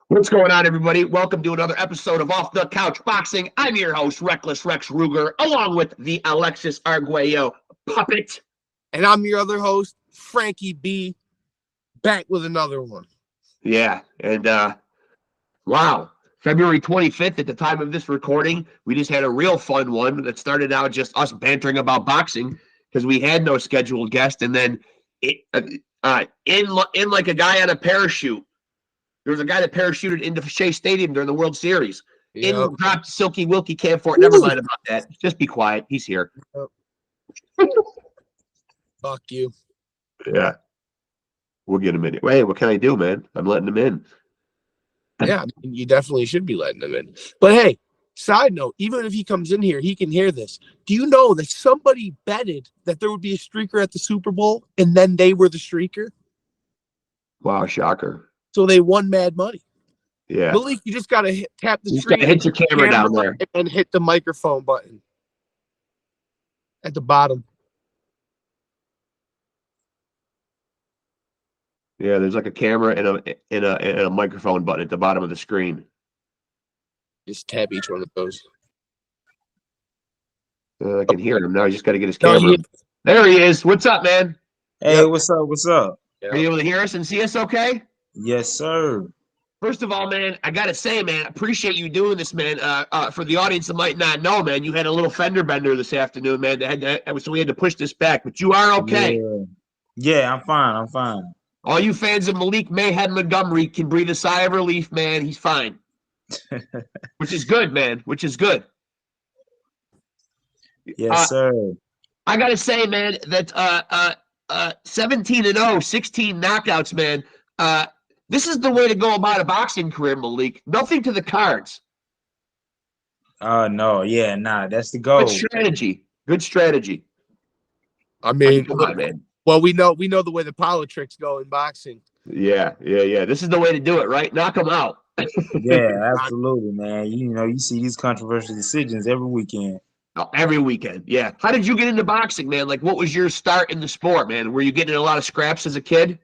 What's going on, everybody? Welcome to another episode of Off the Couch Boxing. I'm your host, Reckless Rex Ruger, along with the Alexis Arguello puppet. And I'm your other host, Frankie B, back with another one. Yeah, and wow, February 25th at the time of this recording, we just had a real fun one that started out just us bantering about boxing because we had no scheduled guest, and then in like a guy on a parachute. There was a guy that parachuted into Shea Stadium during the World Series. Yep. In dropped Silky Wilkie Camfort. Never mind about that. Just be quiet. He's here. Yep. Fuck you. Yeah. We'll get him in. Hey, what can I do, man? I'm letting him in. Yeah, I mean, you definitely should be letting him in. But hey, side note, even if he comes in here, he can hear this. Do you know that somebody betted that there would be a streaker at the Super Bowl, and then they were the streaker? Wow, shocker. So they won mad money. Yeah. Malik, you just got to tap the screen. Hit your camera down there. And hit the microphone button at the bottom. Yeah, there's like a camera and a microphone button at the bottom of the screen. Just tap each one of those. I can hear him now. He's just got to get his camera. No, there he is. What's up, man? Hey, what's up? What's up? Are you able to hear us and see us okay? Yes, sir. First of all, man, I gotta say, man, I appreciate you doing this, man. For the audience that might not know, man, you had a little fender bender this afternoon, man. So we had to push this back, but you are okay. Yeah, I'm fine. I'm fine. All you fans of Malik MAYHEM Montgomery can breathe a sigh of relief, man. He's fine, which is good, man. Which is good. Yes, sir. I gotta say, man, that 17-0, 16 knockouts, man. This is the way to go about a boxing career, Malik. Nothing to the cards. No, yeah, nah, that's the goal. Good strategy. Good strategy. I mean, come on, man. Well, we know the way the politics go in boxing. Yeah. This is the way to do it, right? Knock them out. Yeah, absolutely, man. You know, you see these controversial decisions every weekend. Oh, every weekend, yeah. How did you get into boxing, man? Like, what was your start in the sport, man? Were you getting a lot of scraps as a kid?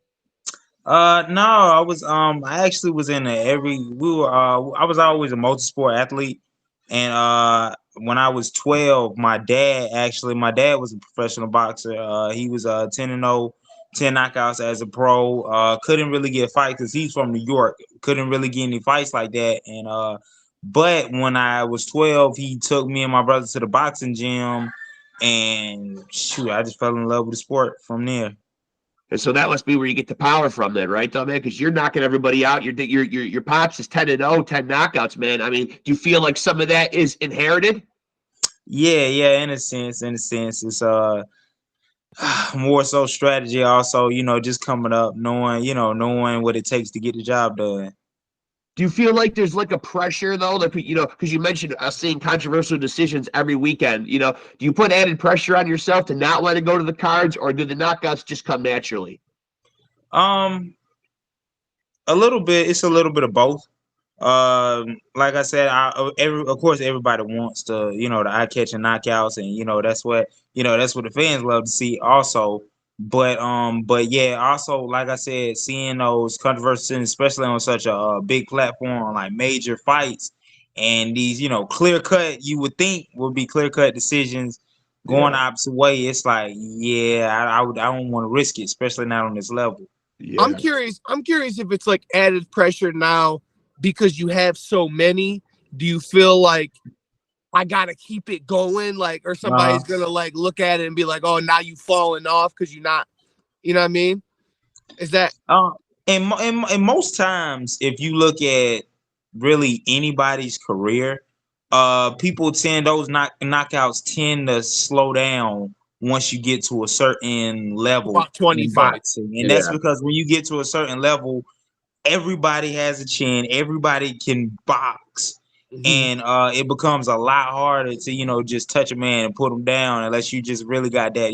No, I was I actually was in I was always a multi-sport athlete, and when I was 12, my dad was a professional boxer. He was 10-0, 10 knockouts as a pro. Couldn't really get fights because he's from New York. Couldn't really get any fights like that. And but when I was 12, he took me and my brother to the boxing gym, and shoot, I just fell in love with the sport from there. And so that must be where you get the power from, then, right, though, man? Because you're knocking everybody out. Your pops is 10-0, 10 knockouts, man. I mean, do you feel like some of that is inherited? Yeah, in a sense, it's more so strategy. Also, just coming up, knowing what it takes to get the job done. Do you feel like there's like a pressure though, like because you mentioned seeing controversial decisions every weekend? Do you put added pressure on yourself to not let it go to the cards, or do the knockouts just come naturally? A little bit. It's a little bit of both. Like I said, of course everybody wants to, the eye-catching knockouts, and that's what the fans love to see also. But yeah, also, like I said, seeing those controversies, especially on such a big platform like major fights, and these, clear-cut, you would think would be clear-cut decisions going the opposite way. It's like, yeah, I don't want to risk it, especially not on this level. Yeah. I'm curious if it's like added pressure now because you have so many. Do you feel like I gotta keep it going, like, or somebody's gonna like look at it and be like, "Oh, now you falling off because you're not," you know what I mean? Is that? And most times, if you look at really anybody's career, people those knockouts tend to slow down once you get to a certain level. About 25. Boxing, and that's because when you get to a certain level, everybody has a chin, everybody can box. And it becomes a lot harder to, just touch a man and put him down unless you just really got that,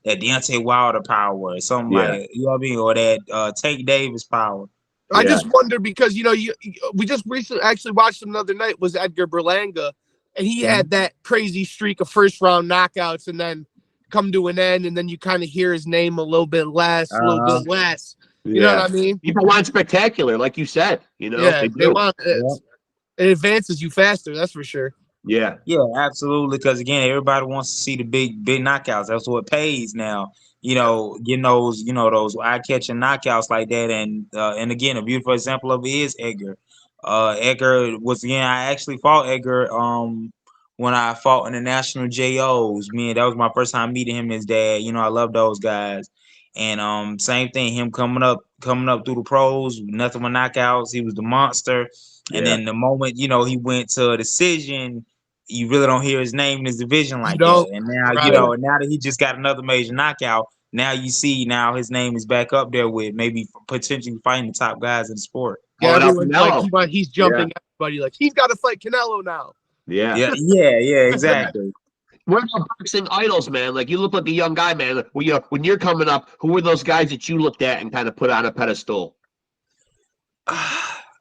that Deontay Wilder power or something like, you know what I mean? Or that Tank Davis power. I just wonder because, we just recently actually watched him the other night was Edgar Berlanga, and he had that crazy streak of first round knockouts and then come to an end, and then you kind of hear his name a little bit less. You know what I mean? People want spectacular, like you said. You know, Yeah, they they do. want it. It advances you faster. That's for sure. Yeah. Yeah, absolutely. Because again, everybody wants to see the big knockouts. That's what pays now. You know, getting those, those eye-catching knockouts like that. And again, a beautiful example of it is Edgar. Edgar was again. I actually fought Edgar. When I fought in the national JOs, man, that was my first time meeting him and his dad. You know, I love those guys. And same thing, him coming up through the pros, nothing but knockouts. He was the monster. And Yeah. then the moment he went to a decision, you really don't hear his name in his division like don't. that. And now, Right. and now that he just got another major knockout, now you see his name is back up there with maybe potentially fighting the top guys in the sport. Yeah, Calling out everyone's like he's jumping Yeah. everybody. Like he's got to fight Canelo now. Yeah. Yeah, exactly. What about boxing idols, man? Like you look like a young guy, man. When you're coming up, who were those guys that you looked at and kind of put on a pedestal?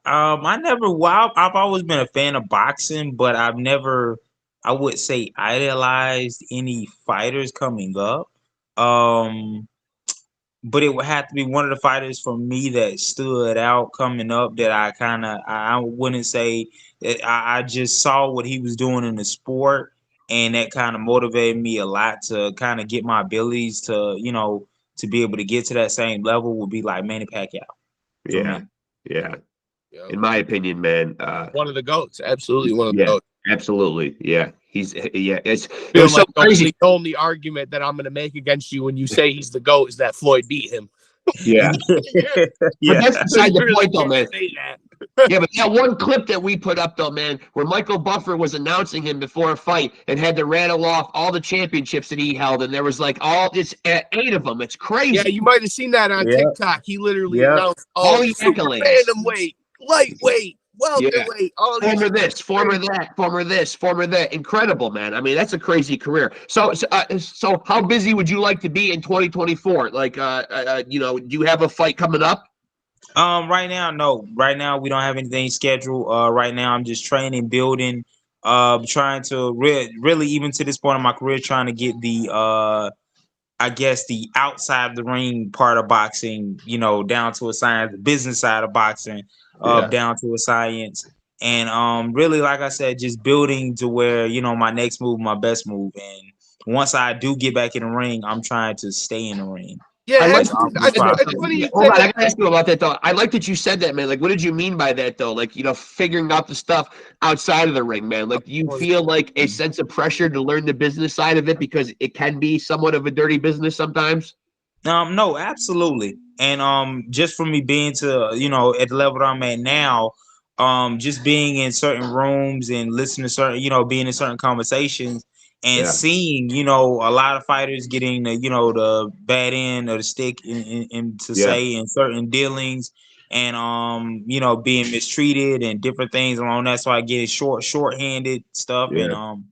I've always been a fan of boxing, but I've never, I would say, idolized any fighters coming up. But it would have to be one of the fighters for me that stood out coming up that I wouldn't say that I just saw what he was doing in the sport, and that kind of motivated me a lot to kind of get my abilities to, to be able to get to that same level would be like Manny Pacquiao. Yeah. Yeah. Yep. In my opinion, man. One of the GOATs. Absolutely one of the GOATs. Absolutely. Yeah. It Feel was so like crazy. the only argument that I'm going to make against you when you say he's the GOAT is that Floyd beat him. Yeah. But that's beside the point, though, man. Say that. Yeah, but that one clip that we put up, though, man, where Michael Buffer was announcing him before a fight and had to rattle off all the championships that he held, and there was like it's 8 of them. It's crazy. Yeah, you might have seen that on TikTok. He literally announced all the super accolades. Bantamweight, lightweight, welterweight, all these. Former this, former that, former this, former that. Incredible, man. I mean, that's a crazy career. So how busy would you like to be in 2024? Like, do you have a fight coming up? Right now, no. Right now, we don't have anything scheduled. Right now, I'm just training, building, trying to really, even to this point in my career, trying to get the I guess the outside of the ring part of boxing, down to a science, the business side of boxing, down to a science. And really, like I said, just building to where, my next move, my best move. And once I do get back in the ring, I'm trying to stay in the ring. Yeah, it's funny you hold on, said I gotta ask you about that though. I like that you said that, man. Like, what did you mean by that though? Like, figuring out the stuff outside of the ring, man. Like, do you feel like a sense of pressure to learn the business side of it because it can be somewhat of a dirty business sometimes? No, absolutely. And just for me being to, at the level that I'm at now, just being in certain rooms and listening to certain, being in certain conversations and seeing, a lot of fighters getting the bad end of the stick in to say in certain dealings and being mistreated and different things along that. So I get short-handed stuff and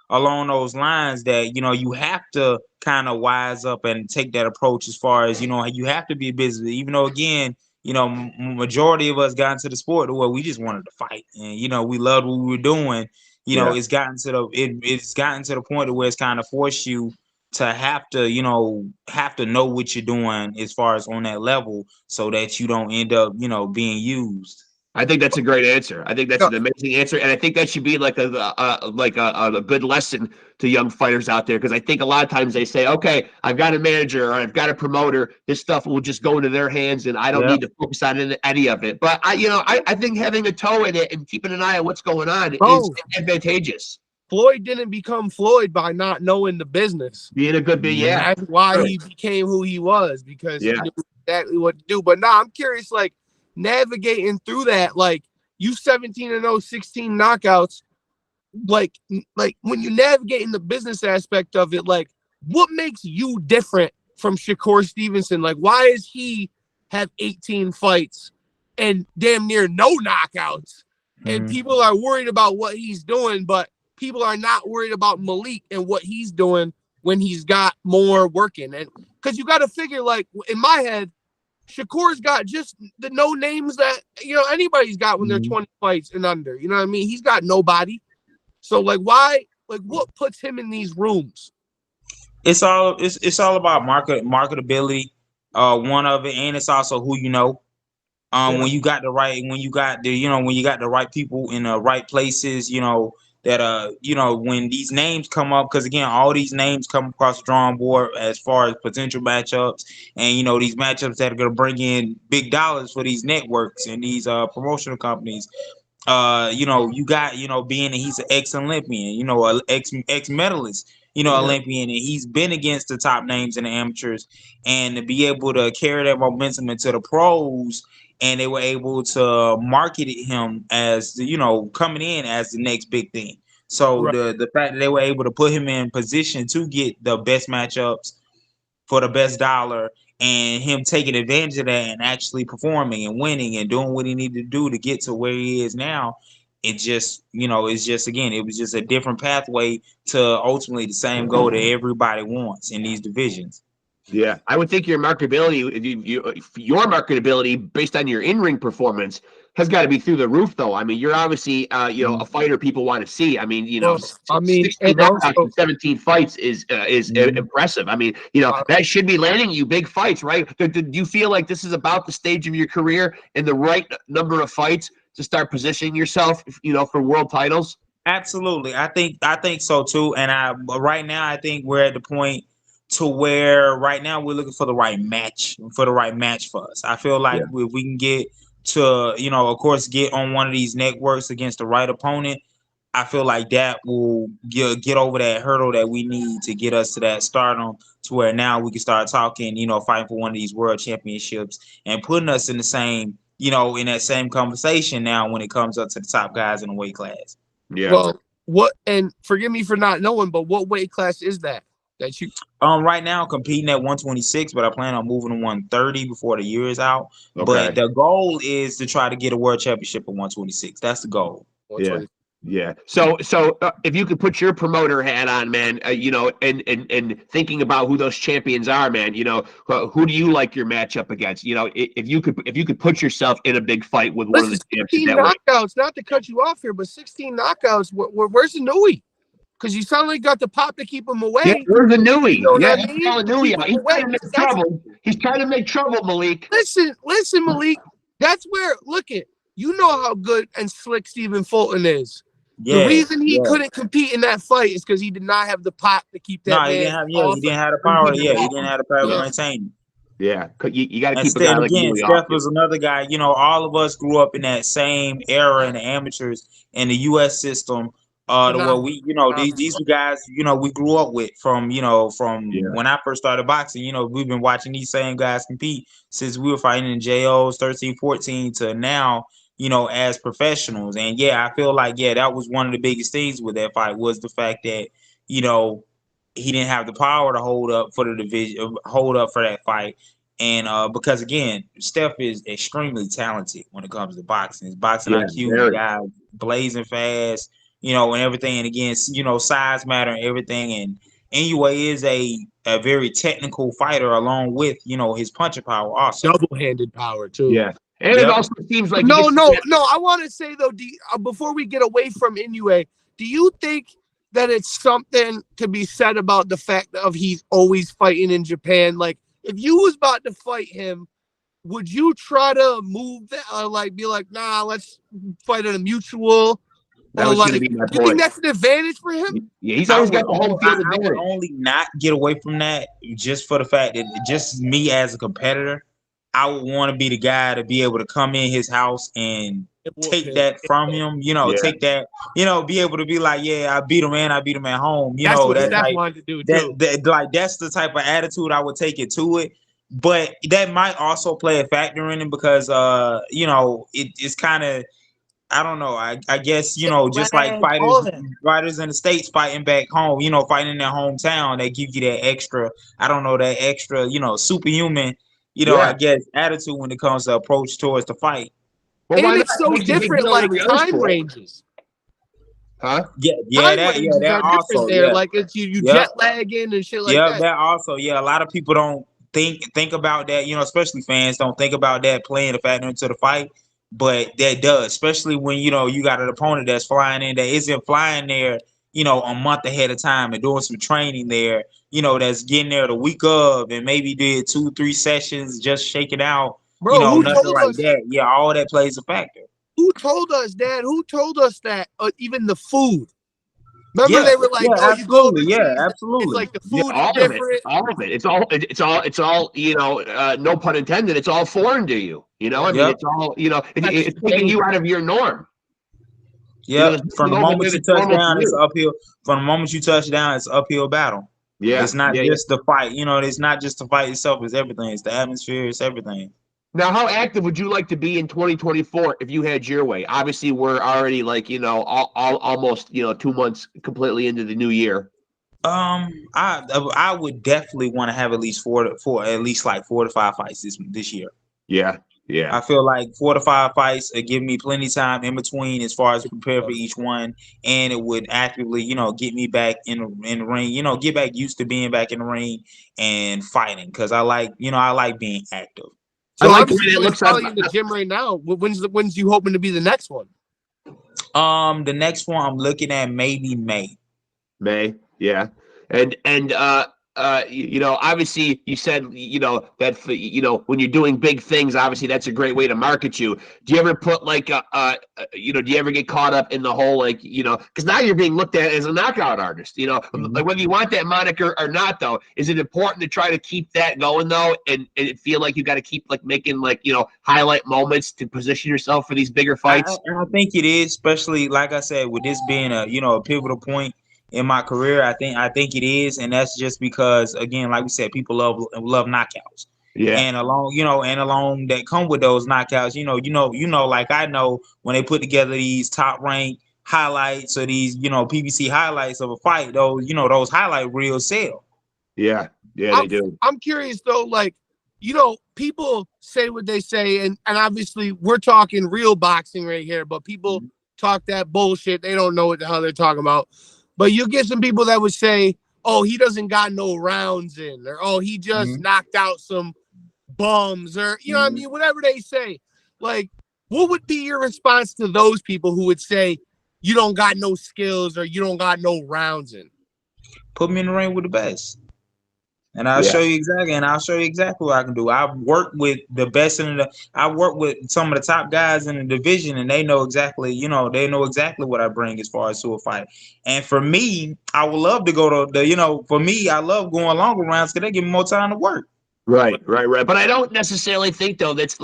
along those lines that you have to kind of wise up and take that approach as far as you have to be busy, even though again majority of us got into the sport where we just wanted to fight and we loved what we were doing. It's gotten to the point where it's kind of forced you to have to know what you're doing as far as on that level so that you don't end up being used. I think that's a great answer. I think that's an amazing answer, and I think that should be like a good lesson to young fighters out there, because I think a lot of times they say, "Okay, I've got a manager or I've got a promoter. This stuff will just go into their hands, and I don't need to focus on any of it." But I think having a toe in it and keeping an eye on what's going on is advantageous. Floyd didn't become Floyd by not knowing the business. Being a good That's why he became who he was, because he knew exactly what to do. But now I'm curious, like, navigating through that, like you 17-0, 16 knockouts, like when you navigate in the business aspect of it, like what makes you different from Shakur Stevenson? Like, why does he have 18 fights and damn near no knockouts? And people are worried about what he's doing, but people are not worried about MALIEK and what he's doing when he's got more working. And because you got to figure, like, in my head, Shakur's got just the no names that anybody's got when they're 20 fights and under. You know what I mean? He's got nobody. So like, why? Like, what puts him in these rooms? It's all about marketability. one of it, and it's also who you know. When you got the right, when you got the right people in the right places, that when these names come up, because again, all these names come across the drawing board as far as potential matchups, and these matchups that are going to bring in big dollars for these networks and these promotional companies. You got, being that he's an ex-Olympian, a ex-medalist, Olympian, and he's been against the top names in the amateurs, and to be able to carry that momentum into the pros, and they were able to market him as, coming in as the next big thing. So Right. the fact that they were able to put him in position to get the best matchups for the best dollar, and him taking advantage of that and actually performing and winning and doing what he needed to do to get to where he is now, it just, it's just, again, it was just a different pathway to ultimately the same goal that everybody wants in these divisions. Yeah, I would think your marketability, your marketability based on your in-ring performance has got to be through the roof, though. I mean, you're obviously, a fighter people want to see. I mean, 16 and knockouts also, in 17 fights is impressive. I mean, that should be landing you big fights, right? Do you feel like this is about the stage of your career and the right number of fights to start positioning yourself, for world titles? Absolutely, I think so too. And right now, I think we're at the point to where right now we're looking for the right match for us. I feel like if we can get to, of course, get on one of these networks against the right opponent, I feel like that will get over that hurdle that we need to get us to that stardom, to where now we can start talking, fighting for one of these world championships and putting us in the same, in that same conversation now when it comes up to the top guys in the weight class. Yeah. Well, what, and forgive me for not knowing, but what weight class is that you? Right now I'm competing at 126, but I plan on moving to 130 before the year is out. Okay. But the goal is to try to get a world championship at 126. That's the goal. Yeah. Yeah. So if you could put your promoter hat on, man, and thinking about who those champions are, man, who do you like your matchup against? If you could put yourself in a big fight with one of the champions. 16 knockouts, not to cut you off here, but 16 knockouts. Where's the Nui? Because you suddenly got the pop to keep him away. Yeah, where's the Nui? I He's mean? calling Nui out. He's trying to make trouble. He's trying to make trouble, Malik. Listen, Malik. That's where, look at, how good and slick Stephen Fulton is. The reason he couldn't compete in that fight is because he did not have the pop to keep that. He didn't have the power. He didn't have the power to maintain. Yeah, you got to keep a guy like Nui off. Steph was another guy. All of us grew up in that same era in the amateurs in the U.S. system. Where we, these guys, we grew up with from when I first started boxing. We've been watching these same guys compete since we were fighting in JOs 13, 14 to now, as professionals. And I feel like, that was one of the biggest things with that fight, was the fact that, he didn't have the power to hold up for the division, hold up for that fight. And because again, Steph is extremely talented when it comes to boxing. His boxing IQ, guy blazing fast, and everything. And again, size matter and everything. And anyway, is a very technical fighter, along with, his punching power also. Double-handed power too. Yeah. And it also seems like no. I want to say though, before we get away from Inoue, do you think that it's something to be said about the fact of he's always fighting in Japan? Like, if you was about to fight him, would you try to move that, be like, nah, let's fight at a mutual? That was going to be my point. You think that's an advantage for him? Yeah, he's always got the home field advantage. I would only not get away from that just for the fact that just me as a competitor, I would want to be the guy to be able to come in his house and take that from him, take that, be able to be like, I beat him and I beat him at home. That's what Steph wanted to do too. That's the type of attitude I would take it to it. But that might also play a factor in it because, it's kind of, I don't know. I guess, just like fighters in the States fighting back home, fighting in their hometown, they give you that extra, superhuman, I guess, attitude when it comes to approach towards the fight. Well, and it's so different, like time ranges. Huh? That also there. Like it's you jet lagging and shit like that. Yeah, that also. Yeah, a lot of people don't think about that. Especially fans don't think about that playing a factor into the fight, but that does. Especially when you got an opponent that's flying in that isn't flying there a month ahead of time and doing some training there, that's getting there the week of and maybe did 2-3 sessions, just shake it out, Bro, who nothing told like us? that. Yeah, all that plays a factor. Who told us, Dad? Who told us that? Even the food. Remember, Yeah, they were like, yeah, "Oh, you go absolutely. overseas, Yeah, absolutely. it's like the Yeah, food is all of it, different." all of it. It's all, no pun intended. It's all foreign to you. I mean, Yep. it's all, That's it's taking you out of your norm. Yep. There's From the nothing over moment there you that's touch normal to down, it's you. uphill. From the moment you touch down, it's uphill battle. Yeah, It's not yeah, just the fight. It's not just the fight itself. It's everything. It's the atmosphere. It's everything. Now, how active would you like to be in 2024 if you had your way? Obviously, we're already almost 2 months completely into the new year. I would definitely want to have at least four to five fights this year. Yeah, yeah. I feel like 4 to 5 fights would give me plenty of time in between as far as prepare for each one, and it would actively, get me back in the ring, get back used to being back in the ring and fighting because I like being active. So I like I'm the way it looks probably on in the gym right now. When's you hoping to be the next one? The next one I'm looking at maybe May. May, yeah. And obviously you said, that, when you're doing big things, obviously that's a great way to market you. Do you ever put do you ever get caught up in the whole, because now you're being looked at as a knockout artist, like whether you want that moniker or not, though, is it important to try to keep that going, though, and feel like you got to keep making highlight moments to position yourself for these bigger fights? I think it is, especially like I said, with this being a pivotal point in my career. I think it is, and that's just because, again, like we said, people love knockouts. Yeah. And along that come with those knockouts, like I know when they put together these top ranked highlights or these, PBC highlights of a fight, those highlight reels sell. Yeah, they do. I'm curious though, people say what they say, and obviously we're talking real boxing right here, but people talk that bullshit. They don't know what the hell they're talking about. But you get some people that would say, "Oh, he doesn't got no rounds in," or "Oh, he just knocked out some bums," or what I mean, whatever they say. What would be your response to those people who would say you don't got no skills or you don't got no rounds in? Put me in the ring with the best. And I'll show you exactly what I can do. I've worked with the best I work with some of the top guys in the division, and they know exactly what I bring as far as to a fight. And for me, I would love to go to for me, I love going longer rounds because they give me more time to work. Right. But I don't necessarily think, though, that's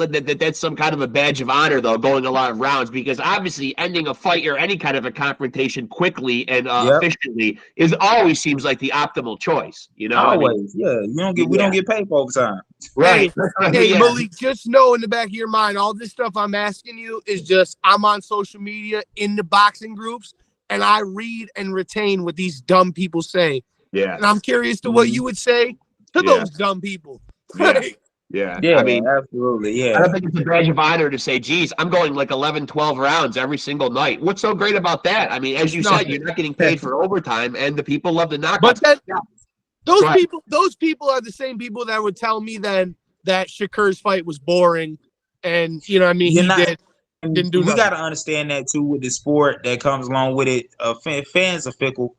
some kind of a badge of honor, though, going a lot of rounds, because obviously ending a fight or any kind of a confrontation quickly and efficiently always seems like the optimal choice. Always, we don't get paid for overtime. Right. Hey, Malik, just know in the back of your mind, all this stuff I'm asking you is just I'm on social media in the boxing groups, and I read and retain what these dumb people say. Yeah. And I'm curious to what you would say to those dumb people. Yeah. Yeah, I mean, absolutely. Yeah. I don't think it's a badge of honor to say, geez, I'm going 11, 12 rounds every single night. What's so great about that? I mean, as you said, you're not getting paid for overtime, and the people love the knockouts. But then, those people are the same people that would tell me then that Shakur's fight was boring, and he didn't do. We got to understand that too with the sport that comes along with it. Fans are fickle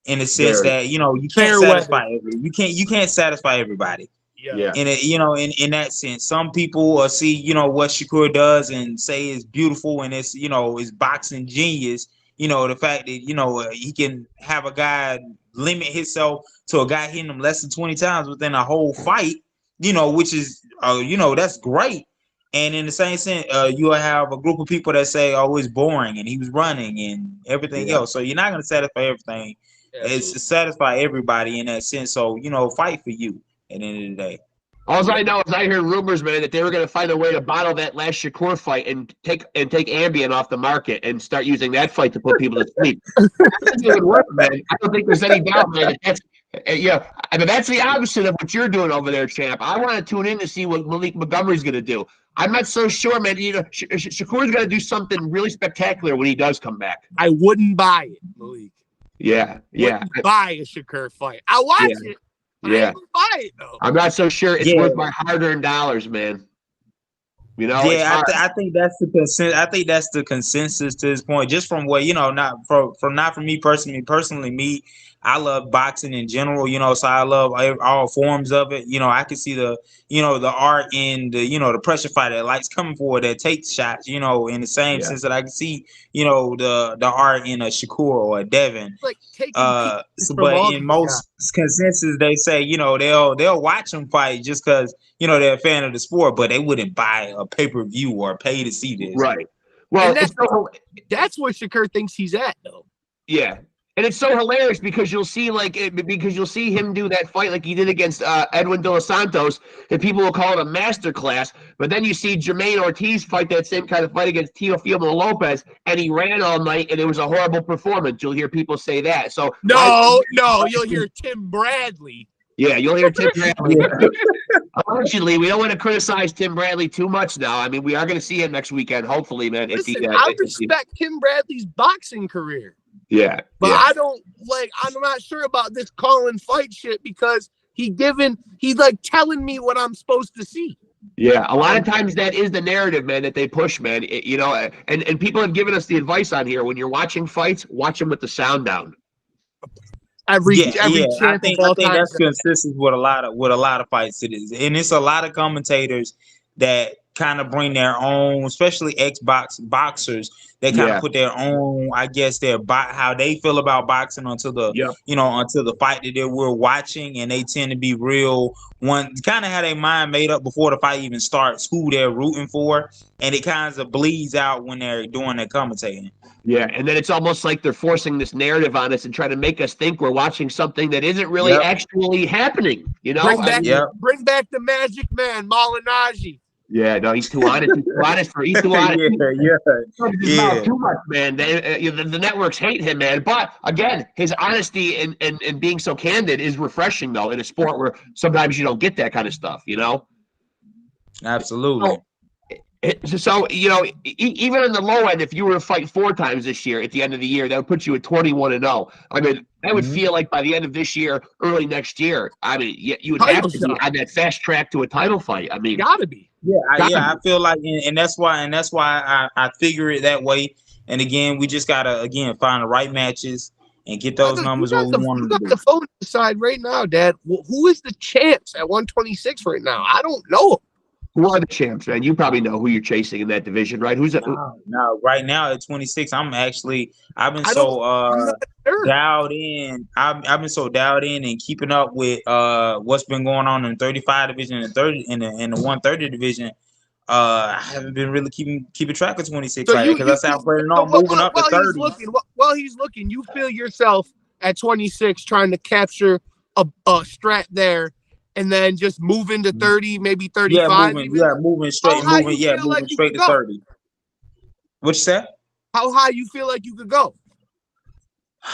in the sense that you can't satisfy you can't satisfy everybody. Yeah. And in that sense, some people see what Shakur does and say is beautiful and it's is boxing genius. The fact that he can have a guy limit himself to a guy hitting him less than 20 times within a whole fight. Which is that's great. And in the same sense, you'll have a group of people that say, "Oh, it's boring," and he was running and everything else. So you're not going to satisfy everything. It's to satisfy everybody in that sense. So fight for you at the end of the day. All I know is I hear rumors, man, that they were going to find a way to bottle that last Shakur fight and take Ambien off the market and start using that fight to put people to sleep. I think it would work, man. I don't think there's any doubt, man. That's the opposite of what you're doing over there, champ. I want to tune in to see what Malik Montgomery's going to do. I'm not so sure, man. Shakur's going to do something really spectacular when he does come back. I wouldn't buy it, Malik. Yeah. Wouldn't buy a Shakur fight. I watch it. Yeah. I buy it though. I'm not so sure it's worth my hard-earned dollars, man. You know, it's hard. I think that's the I think that's the consensus to this point. Just from what not from me personally. Personally, me, I love boxing in general. So I love all forms of it. I can see the the art in the pressure fighter that likes coming forward, that takes shots. In the same sense that I can see the art in a Shakur or a Devin. Like taking but in most consensus, they say they'll watch them fight just because they're a fan of the sport, but they wouldn't buy a pay-per-view or pay to see this. Right. Well, that's where Shakur thinks he's at, though. Yeah. And it's so hilarious because you'll see him do that fight like he did against Edwin De Los Santos, and people will call it a masterclass. But then you see Jermaine Ortiz fight that same kind of fight against Teofimo Lopez, and he ran all night, and it was a horrible performance. You'll hear people say that. So you'll hear Tim Bradley. Yeah, you'll hear Tim Bradley. Unfortunately, we don't want to criticize Tim Bradley too much now. I mean, we are going to see him next weekend, hopefully, man. I respect Tim Bradley's boxing career. Yeah. But I'm not sure about this calling fight shit because he's telling me what I'm supposed to see. Yeah, a lot of times that is the narrative, man, that they push, man. And people have given us the advice on here. When you're watching fights, watch them with the sound down. I think that's consistent with a lot of fights. It is, and it's a lot of commentators that kind of bring their own, especially boxers. They kind of put their own, I guess, how they feel about boxing onto the onto the fight that we're watching, and they tend to be real kind of have their mind made up before the fight even starts, who they're rooting for, and it kind of bleeds out when they're doing their commentating. Yeah, and then it's almost like they're forcing this narrative on us and trying to make us think we're watching something that isn't really actually happening. Bring back the Magic Man, Malignaggi. Yeah, no, he's too honest. He's too honest. Too much, man. The networks hate him, man. But again, his honesty and being so candid is refreshing, though, in a sport where sometimes you don't get that kind of stuff. Absolutely. So even on the low end, if you were to fight 4 times this year at the end of the year, that would put you at 21-0. I mean, that would feel like by the end of this year, early next year, I mean, you would have to be on that fast track to a title fight. I mean, gotta be. I feel like, and that's why I figure it that way. And again, we just gotta find the right matches and get those numbers where we want them to be. You got the phone side right now, Dad. Who is the champs at 126 right now? I don't know. Who are the champs, man? You probably know who you're chasing in that division, right? Who's it? No, right now at 26, I've been so dialed in. I've been so dialed in and keeping up with what's been going on in the 35 division and in the 130 division. I haven't been really keeping track of 26 because I said I'm planning on moving up to 30. While he's looking, you feel yourself at 26 trying to capture a strat there. And then just move into 30, maybe 35. Moving straight to 30. What you said? How high you feel like you could go?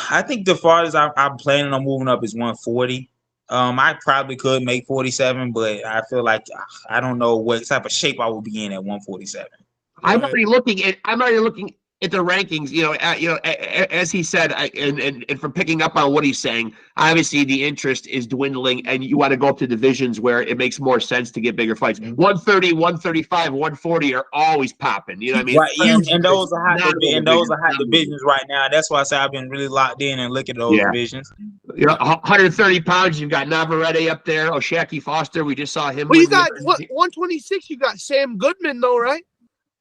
I think the farthest I'm planning on moving up is 140. I probably could make 47, but I feel like I don't know what type of shape I will be in at 147. I'm already looking at the rankings, as he said, and from picking up on what he's saying, obviously the interest is dwindling, and you want to go up to divisions where it makes more sense to get bigger fights. 130, 135, 140 are always popping. You know what I mean? Right, and those are hot divisions right now. That's why I say I've been really locked in and looking at those divisions. 130 pounds, you've got Navarrete up there. Shaqi Foster, we just saw him. Well, you got 126. You got Sam Goodman, though, right?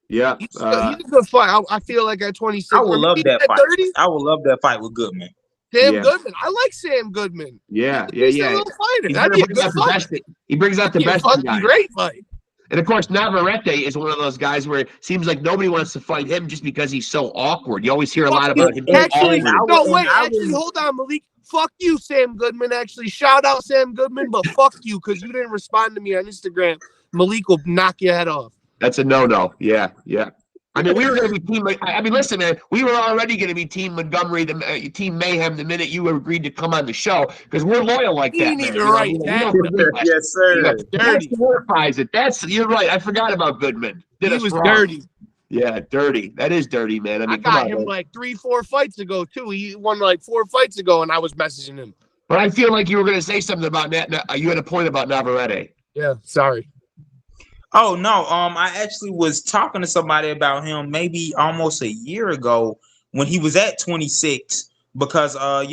Yeah, he's a good fight. I feel like at 26, I would love that fight. 30? I would love that fight with Goodman. Sam Goodman. I like Sam Goodman. Yeah. He's a little fighter. That'd be a good fight. He brings out the best. Great fight. And of course, Navarrete is one of those guys where it seems like nobody wants to fight him just because he's so awkward. You always hear a lot about him. Actually, hold on, Malik. Fuck you, Sam Goodman. Actually, shout out Sam Goodman, but fuck you because you didn't respond to me on Instagram. Malik will knock your head off. That's a no-no. Yeah. I mean, we were going to be team. I mean, listen, man, we were already going to be Team Montgomery, Team Mayhem, the minute you agreed to come on the show because we're loyal like that. You need to write that. Yes, sir. You're right. I forgot about Goodman. He was dirty. Yeah, dirty. That is dirty, man. I mean, I got him like 3-4 fights ago too. He won like 4 fights ago, and I was messaging him. But I feel like you were going to say something about that. You had a point about Navarrete. Yeah, sorry. Oh no, I actually was talking to somebody about him maybe almost a year ago when he was at 26 because I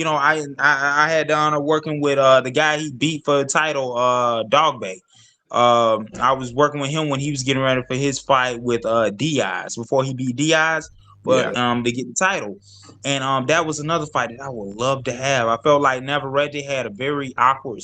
had the honor of working with the guy he beat for the title, Dog Bay. I was working with him when he was getting ready for his fight with Diaz before he beat Diaz, but Yeah. to get the title. And that was another fight that I would love to have. I felt like Navarrete has a very awkward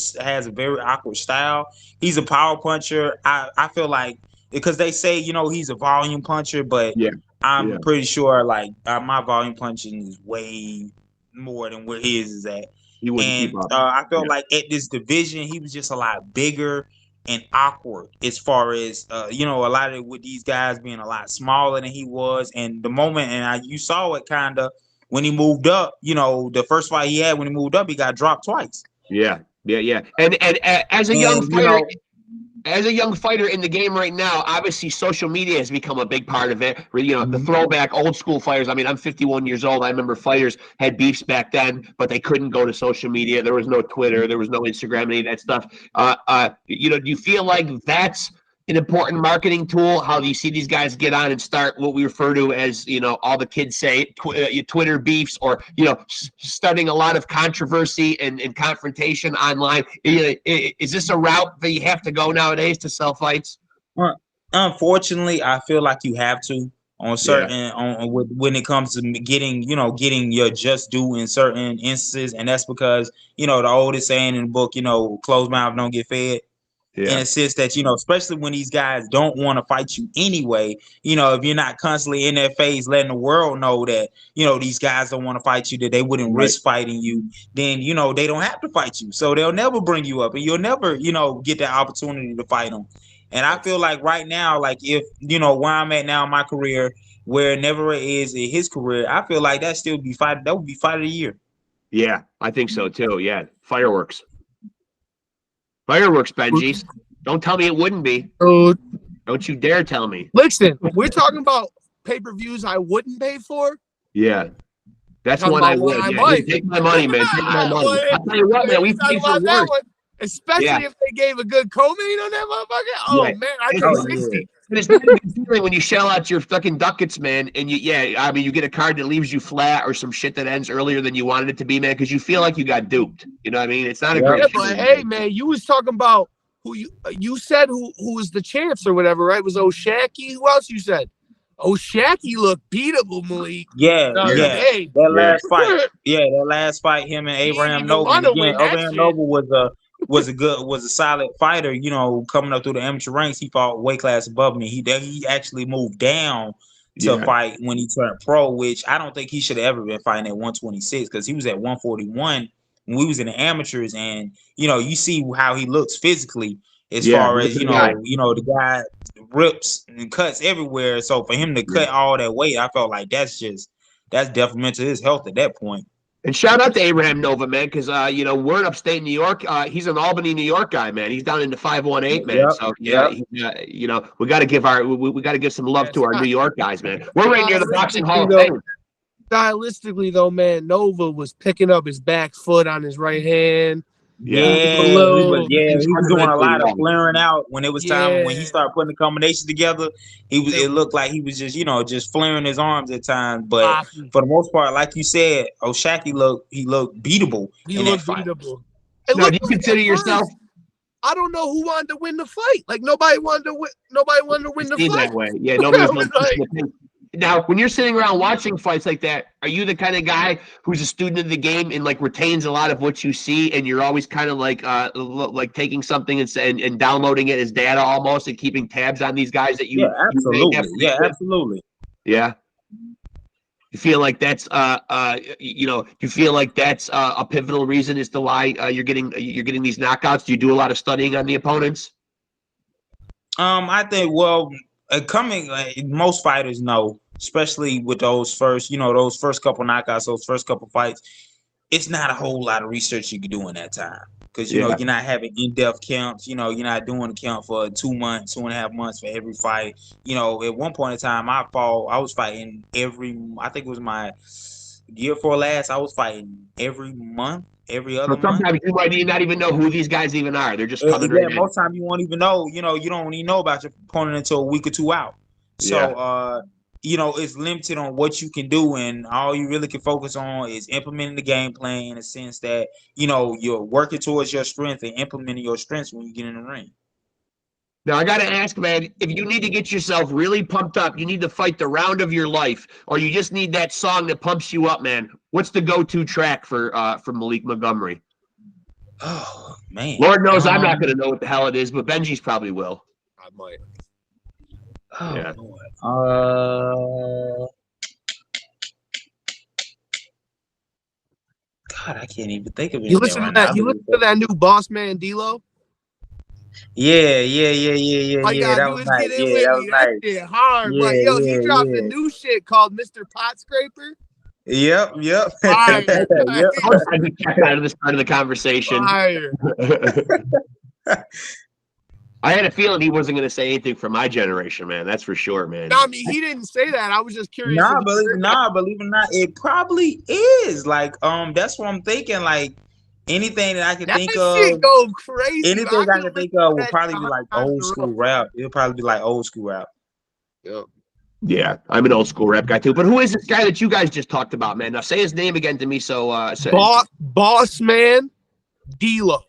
style. He's a power puncher. I feel like because they say he's a volume puncher, but Yeah. I'm Yeah. pretty sure like my volume punching is way more than where his is at. He wouldn't keep And up. I felt Yeah. like at this division he was just a lot bigger and awkward as far as a lot of with these guys being a lot smaller than he was. And the moment you saw it kind of when he moved up, the first fight he had when he moved up, he got dropped twice. Yeah. Yeah. Yeah. And as a young And fighter, as a young fighter in the game right now, obviously social media has become a big part of it. The throwback old school fighters. I mean, I'm 51 years old. I remember fighters had beefs back then, but they couldn't go to social media. There was no Twitter. There was no Instagram, any of that stuff. Do you feel like that's an important marketing tool? How do you see these guys get on and start what we refer to as, all the kids say, Twitter beefs, or, starting a lot of controversy and confrontation online? Is this a route that you have to go nowadays to sell fights? Unfortunately, I feel like you have to on certain when it comes to getting your just due in certain instances, and that's because the oldest saying in the book, closed mouth don't get fed. In Yeah. a sense that especially when these guys don't want to fight you anyway, if you're not constantly in their face letting the world know that these guys don't want to fight you, that they wouldn't Right. risk fighting you, then they don't have to fight you, so they'll never bring you up, and you'll never get that opportunity to fight them. And I feel like right now, like if where I'm at now in my career, where Never is in his career, I feel like that would be fight of the year. Yeah, I think so too. Yeah, fireworks, Benjis. Don't tell me it wouldn't be. Don't you dare tell me. Listen, we're talking about pay-per-views I wouldn't pay for. Yeah, that's Talking one I about would. one I Yeah, might. take my money, man. Take my money. Well, I'll tell you what, man. We talk paid for about that worse. one, especially if they gave a good co-main on that motherfucker. Oh Yeah. man, I And pay it's- 60. And it's not a good feeling when you shell out your fucking ducats, man, and you get a card that leaves you flat or some shit that ends earlier than you wanted it to be, man, because you feel like you got duped. You know what I mean? It's not a great Yeah, feeling. but hey, man, you was talking about who you said who was the champs or whatever, right? Was O'Shaquie? Who else you said? O'Shaquie looked beatable, Malik. Yeah, Hey, that last fight, him and Abraham Nova. Again, Abraham Nova was a solid fighter. Coming up through the amateur ranks, he fought weight class above me. He actually moved down to fight when he turned pro, which I don't think he should have ever been fighting at 126 because he was at 141 when we was in the amateurs, and you see how he looks physically as far as the guy rips and cuts everywhere. So for him to cut all that weight, I felt like that's detrimental to his health at that point. And shout out to Abraham Nova, man, because we're in upstate New York. He's an Albany, New York guy, man. He's down in the 518, man. So we got to give we got to give some love to our New York guys, man. We're right near the Boxing Hall of Fame. Stylistically, though, man, Nova was picking up his back foot on his right hand. He was doing a lot of flaring out when it was time when he started putting the combinations together. It looked like he was just flaring his arms at times. But for the most part, like you said, O'Shaquie looked beatable. He looked beatable. Now, do you consider yourself? I don't know who wanted to win the fight. Like nobody wanted to win. Nobody wanted to win the fight. That way, yeah. Nobody was Now, when you're sitting around watching fights like that, are you the kind of guy who's a student of the game and like retains a lot of what you see, and you're always kind of like taking something and downloading it as data almost, and keeping tabs on these guys that you? Absolutely. Yeah. You feel like that's you feel like that's a pivotal reason as to why you're getting these knockouts. Do you do a lot of studying on the opponents? I think most fighters know, especially with those first couple knockouts, those first couple fights, it's not a whole lot of research you can do in that time because you're not having in-depth counts. You're not doing a count for 2 months, 2.5 months for every fight. At one point in time, I was fighting I think it was my year before last, I was fighting every month, every other So month. sometimes you might not even know who these guys even are. They're just coming Yeah, right in. most time you won't even know. You don't even know about your opponent until a week or two out. So, it's limited on what you can do, and all you really can focus on is implementing the game plan in a sense that you're working towards your strength and implementing your strengths when you get in the ring. Now, I got to ask, man, if you need to get yourself really pumped up, you need to fight the round of your life, or you just need that song that pumps you up, man, what's the go-to track for MALIEK Montgomery? Oh, man. Lord knows I'm not going to know what the hell it is, but Benji's probably will. I might. Oh, Yeah. Lord. God, I can't even think of You anything listen right to now. that? You listen to that new Boss Man D-Lo? Yeah. All you gotta That do was is nice. get in Yeah, with that me. was That nice. shit hard. Yeah, But yo, he dropped a yeah. new shit called Mr. Pot Scraper. Yep. Fire. Yep. I just checked out of this part of the conversation. Fire. I had a feeling he wasn't going to say anything from my generation, man. That's for sure, man. No, I mean, he didn't say that. I was just curious. Believe it or not, it probably is. Like, that's what I'm thinking. Like, anything that I can That think shit of, go crazy. anything I can think of will probably be that like times in old a school row. rap. It'll probably be like old school rap. Yep. Yeah, I'm an old school rap guy too. But who is this guy that you guys just talked about, man? Now say his name again to me. So, Boss Man D-Lo.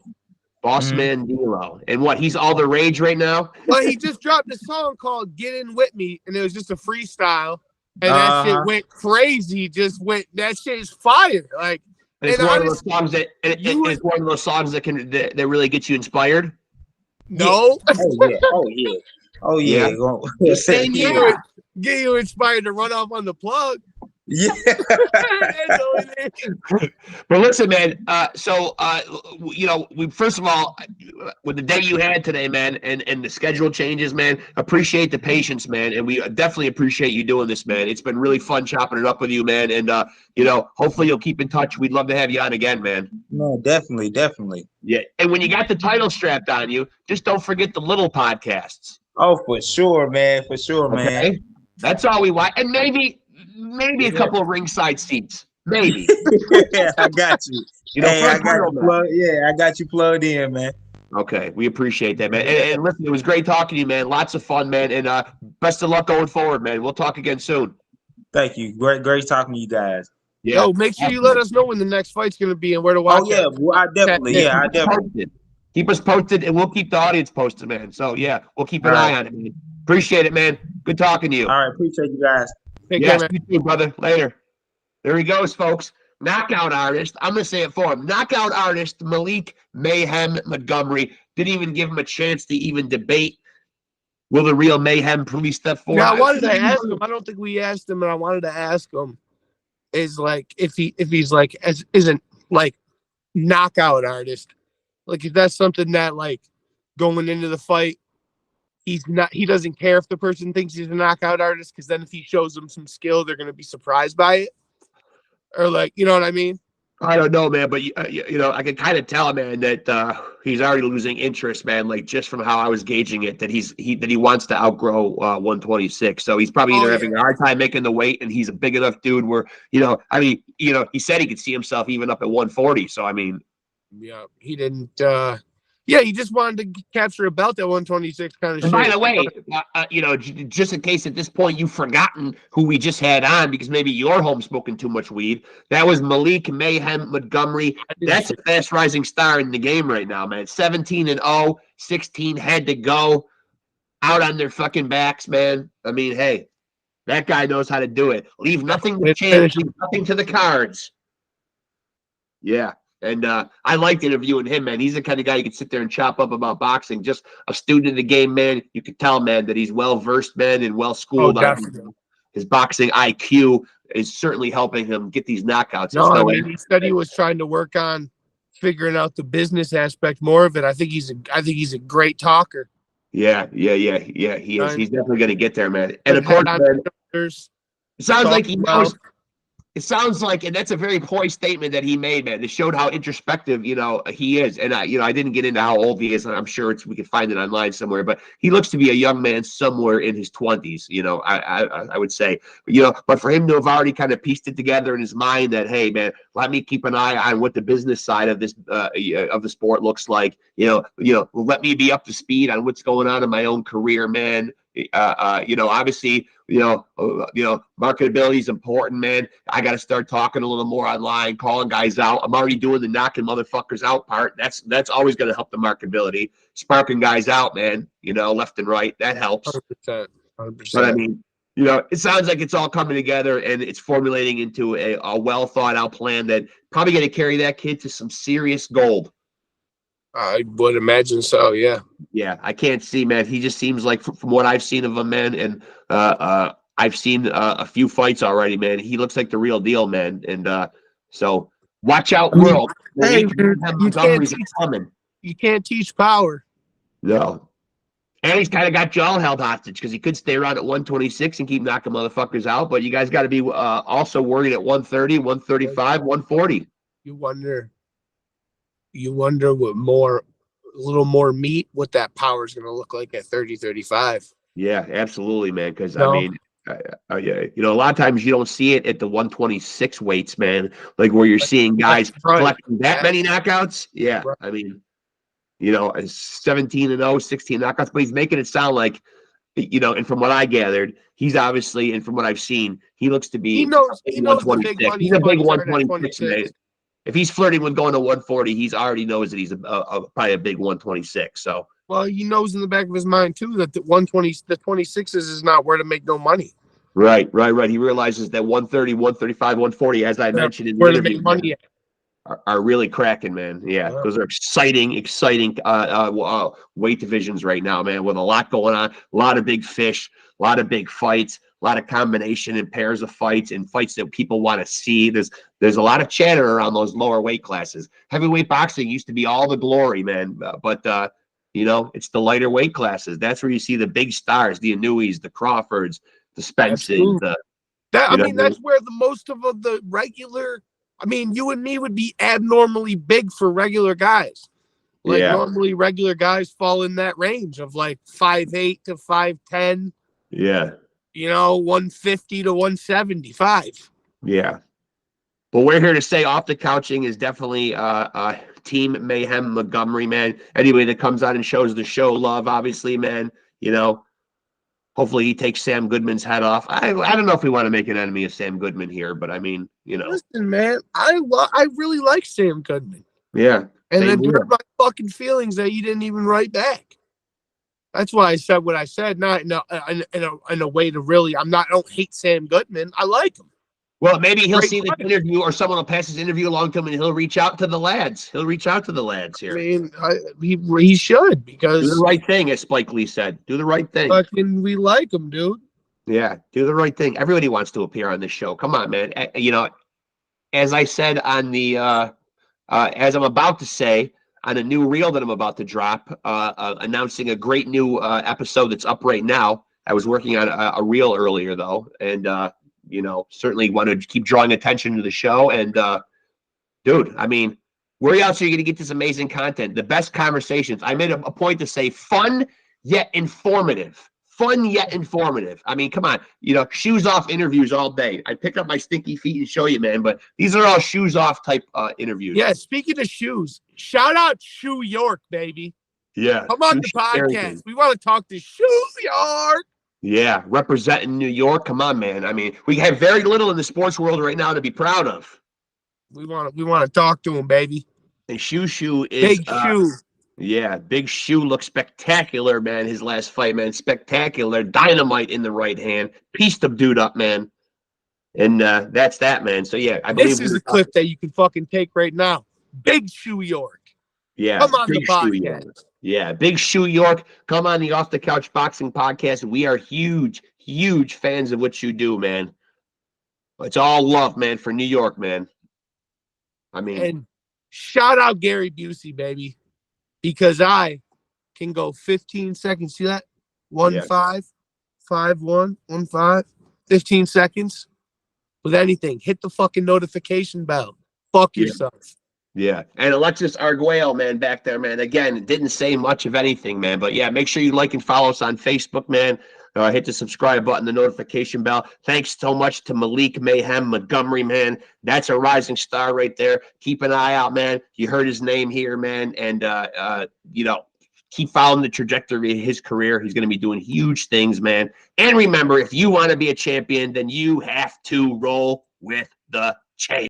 Boss Man D-Lo. And what? He's all the rage right now. Well, he just dropped a song called "Get In With Me," and it was just a freestyle, and that shit went crazy. That shit is fire. Like, and it's one of those songs that it's one of those songs that really gets you inspired. No. Yeah. Oh yeah. Just saying, get you inspired to run off on the plug. Yeah. But listen, man. We first of all, with the day you had today, man, and the schedule changes, man, appreciate the patience, man, and we definitely appreciate you doing this, man. It's been really fun chopping it up with you, man, and hopefully you'll keep in touch. We'd love to have you on again, man. No, definitely. Yeah, and when you got the title strapped on you, just don't forget the little podcasts. Oh, for sure, man. Man. That's all we want, and maybe a couple of ringside seats. Maybe. Yeah, I got you. I got you plugged in, man. Okay, we appreciate that, man. And listen, it was great talking to you, man. Lots of fun, man. And best of luck going forward, man. We'll talk again soon. Thank you. Great talking to you guys. Yeah. Yo, make sure you let us know when the next fight's gonna be and where to watch. Oh yeah, well, I definitely. Keep us posted, and we'll keep the audience posted, man. So yeah, we'll keep an eye on it, man. Appreciate it, man. Good talking to you. All right, appreciate you guys. Take care, man. You too, brother. Later. There he goes, folks. Knockout artist. I'm gonna say it for him. Knockout artist MALIEK "Mayhem" Montgomery. Didn't even give him a chance to even debate. Will the real Mayhem please step forward? Now, I wanted to ask him. I don't think we asked him, and I wanted to ask him is like if he's like isn't like knockout artist. Like if that's something that like going into the fight, he doesn't care if the person thinks he's a knockout artist, because then if he shows them some skill, they're gonna be surprised by it. Or like, you know what I mean? I don't know, man, but I can kind of tell, man, that he's already losing interest, man. Like just from how I was gauging it, that he wants to outgrow 126. So he's probably either having a hard time making the weight, and he's a big enough dude where he said he could see himself even up at 140. So I mean, yeah, he didn't. He just wanted to capture a belt at 126, kind of shit. By the way, just in case at this point you've forgotten who we just had on because maybe you're home smoking too much weed, that was MALIEK "Mayhem" Montgomery. That's a fast rising star in the game right now, man. 17-0, 16 had to go out on their fucking backs, man. I mean, hey, that guy knows how to do it. Leave nothing to chance, leave nothing to the cards. Yeah. And I liked interviewing him, man. He's the kind of guy you could sit there and chop up about boxing. Just a student of the game, man. You could tell, man, that he's well-versed, man, and well-schooled. His boxing IQ is certainly helping him get these knockouts. No, he said he was trying to work on figuring out the business aspect more of it. I think he's a great talker. Yeah. He is. He's definitely going to get there, man. And of course, man, it sounds like he knows. It sounds like, and that's a very poised statement that he made, man. It showed how introspective, he is. And I didn't get into how old he is, and I'm sure we could find it online somewhere. But he looks to be a young man somewhere in his 20s. I would say, but for him to have already kind of pieced it together in his mind that, hey, man, let me keep an eye on what the business side of this of the sport looks like. Let me be up to speed on what's going on in my own career, man. Obviously, marketability is important, man. I got to start talking a little more online, calling guys out. I'm already doing the knocking motherfuckers out part. That's always going to help the marketability. Sparking guys out, man, left and right. That helps. 100%. But I mean, it sounds like it's all coming together and it's formulating into a well thought out plan that probably going to carry that kid to some serious gold. I would imagine so, yeah. Yeah, I can't see, man. He just seems like, from what I've seen of him, man, and I've seen a few fights already, man. He looks like the real deal, man. And so watch out, world. Hey, Montgomery's coming. You can't teach power. No. And he's kind of got y'all held hostage because he could stay around at 126 and keep knocking motherfuckers out. But you guys got to be also worried at 130, 135, 140. You wonder a little more meat, what that power is going to look like at 30, 35. Yeah, absolutely, man. Because I mean, a lot of times you don't see it at the 126 weights, man. Like where you're seeing guys collecting that many knockouts. Yeah, right. I mean, 17-0, 16 knockouts, but he's making it sound like, and from what I gathered, he's obviously, and from what I've seen, he looks to be. He knows the big money. He's a big 126 man. If he's flirting with going to 140, he's already knows that he's probably a big 126. So, well, he knows in the back of his mind too that the 26s is not where to make no money. Right. He realizes that 130, 135, 140, as I mentioned in the where interview, to make money are really cracking, man. Yeah, those are exciting weight divisions right now, man. With a lot going on, a lot of big fish, a lot of big fights. A lot of combination and pairs of fights and fights that people want to see. There's a lot of chatter around those lower weight classes. Heavyweight boxing used to be all the glory, man. But it's the lighter weight classes. That's where you see the big stars, the Inuis, the Crawfords, the Spences. That's where the most of the regular. I mean, you and me would be abnormally big for regular guys. Normally regular guys fall in that range of like 5'8" to 5'10". Yeah. 150 to 175. Yeah. But we're here to say Off the Couching is definitely Team Mayhem Montgomery, man. Anybody that comes out and shows the show love, obviously, man, hopefully he takes Sam Goodman's head off. I don't know if we want to make an enemy of Sam Goodman here, but I mean, Listen, man, I really like Sam Goodman. Yeah. And then hurt my fucking feelings that you didn't even write back. That's why I said what I said. Not in a way to really. I don't hate Sam Goodman. I like him. Well, maybe he'll see this interview, or someone will pass his interview along to him, and he'll reach out to the lads. He'll reach out to the lads here. I mean, he should, because do the right thing, as Spike Lee said. Do the right thing. Fucking, we like him, dude. Yeah, do the right thing. Everybody wants to appear on this show. Come on, man. As I said on the, as I'm about to say, on a new reel that I'm about to drop, announcing a great new episode that's up right now. I was working on a reel earlier, though, and, certainly want to keep drawing attention to the show. And, dude, I mean, where else are you going to get this amazing content? The best conversations. I made a point to say fun yet informative. Fun yet informative. I mean, come on, shoes off interviews all day. I pick up my stinky feet and show you, man, but these are all shoes off type interviews. Yeah, speaking of shoes, shout out Shoe York, baby. Yeah. Come on the podcast. We want to talk to Shoe York. Yeah, representing New York. Come on, man. I mean, we have very little in the sports world right now to be proud of. We want to talk to him, baby. And Shoe is Big Shoe. Yeah, Big Shoe looks spectacular, man. His last fight, man, spectacular. Dynamite in the right hand. Pieced the dude up, man. And that's that, man. So, yeah. This is a clip that you can fucking take right now. Big Shoe York. Yeah. Come on the podcast. Yeah, Big Shoe York. Come on the Off the Couch Boxing Podcast. We are huge, huge fans of what you do, man. It's all love, man, for New York, man. I mean. And shout out Gary Busey, baby. Because I can go 15 seconds. See that? 1-5, 5-1, 1-5, 15 seconds. with anything, hit the fucking notification bell. Fuck Yeah. yourself. Yeah. And Alexis Arguello, man, back there, man. Again, didn't say much of anything, man. But yeah, make sure you like and follow us on Facebook, man. Hit the subscribe button, the notification bell. Thanks so much to MALIEK Mayhem Montgomery, man. That's a rising star right there. Keep an eye out, man. You heard his name here, man. And, you know, keep following the trajectory of his career. He's going to be doing huge things, man. And remember, if you want to be a champion, then you have to roll with the chain.